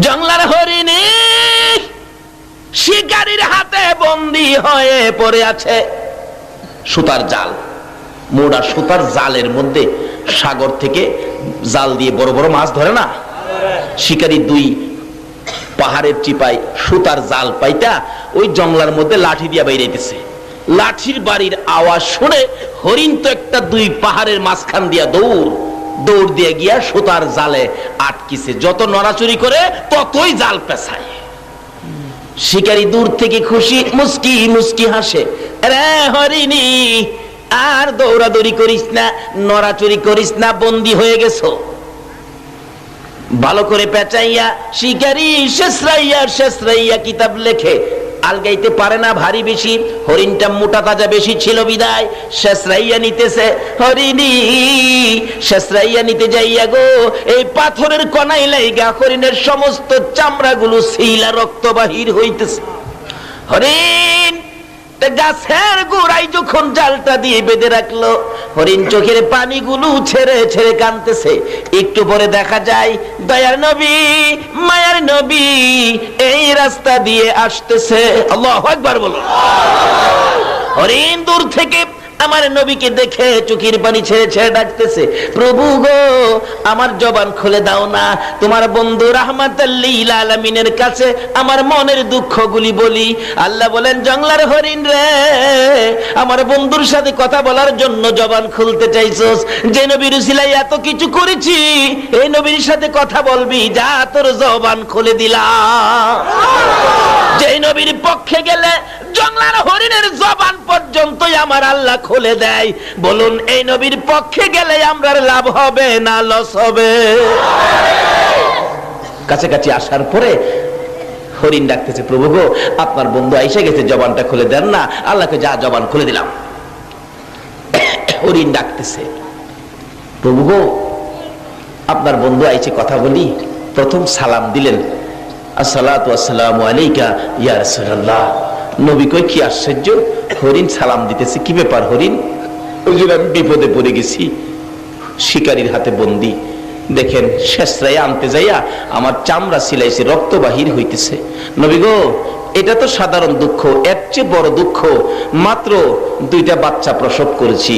জংলার হরিণী শিকারীর হাতে বন্দী হয়ে পড়ে আছে। সুতার জাল, মোড়া সুতার জালের মধ্যে সাগর থেকে জাল দিয়ে বড় বড় মাছ ধরে না, শিকারী দুই পাহাড়ের চিপায় সুতার জাল পাইতা ওই জংলার মধ্যে লাঠি দিয়া বাইরেছে। লাঠির বাড়ির আওয়াজ শুনে হরিণ তো একটা দুই পাহাড়ের মাঝখান দিয়া দৌড় দিয়ে গিয়া সুতার জালে আটকিছে। যত নড়াচুরি করে ততই জাল পেছায়। শিকারী দূর থেকে খুশি মুস্কি মুস্কি হাসে, রে হরিণী আর দৌড়াদৌড়ি করিস না, নড়াচুরি করিস না, বন্দী হয়ে গেছো। ভালো করে পেঁচাইয়া শিকারী শেষরাইয়া কিতাব লেখে। আলগাইতে পারে না ভারী বেশি, হরিণটা মোটা তাজা বেশি ছিল বিদায় শেষরাইয়া নিতেছে। হরিণী শেষরাইয়া নিতে যাইয়া গো এই পাথরের কণাই লাইগা হরিণের সমস্ত চামড়াগুলো ছিলা রক্ত বাহির হইতেছে। হরিণ গাছের গোড়ায় যখন জালটা দিয়ে বেঁধে রাখলো, হরিণ চোখের পানিগুলো ছেড়ে ছেড়ে কাঁদতেছে। একটু পরে দেখা যায় দয়ার নবী মায়ার নবী এই রাস্তা দিয়ে আসতেছে। আল্লাহু আকবার বলুন। হরিণ দূর থেকে আমার নবীকে দেখে চোখের পানি ছেড়ে ছেড়ে ডাকতেছে, প্রভু গো আমার জবান খুলে দাও না, তোমার বন্ধু রাহমাতাল লিল আলামিনের কাছে আমার মনের দুঃখগুলি বলি। আল্লাহ বলেন, জংলার হরিণ রে, আমার বন্ধুর সাথে কথা বলার জন্য জবান খুলতে চাইছস, যে নবীর উসিলায় এত কিছু করেছি, এই নবীর সাথে কথা বলবি, যা তোর জবান খুলে দিলাম। যে নবীর পক্ষে গেলে জংলার হরিণের জবান পর্যন্তই আমার আল্লাহ খুলে দেয়। বলুন এই নবীর পক্ষে গেলে আমরা লাভ হবে না লস হবে? কাছাকাছি আসার পরে হরিণ ডাকতেছে, প্রভু গো আপনার বন্ধু আইসা গেছে, জবানটা খুলে দেন না। আল্লাহকে যা জবান খুলে দিলাম। হরিণ ডাকতেছে, প্রভু গো আপনার বন্ধু আইছে, কথা বলি। প্রথম সালাম দিলেন, আসসালাতু আসসালামু আলাইকা ইয়া রাসূলুল্লাহ। নবী কই কি আশ্চর্য, হরিণ সালাম দিতেছে, কি ব্যাপার হরিণ? হুজুর আমি বিপদে পড়ে গেছি, শিকারীর হাতে বন্দী। দেখেন শেষরাই আনতে যাইয়া আমার চামড়া সিলাইছে, রক্ত বাহির হইতেছে। নবী গো এটা তো সাধারণ দুঃখ, এর চেয়ে বড় দুঃখ, মাত্র 2টা বাচ্চা প্রসব করেছি,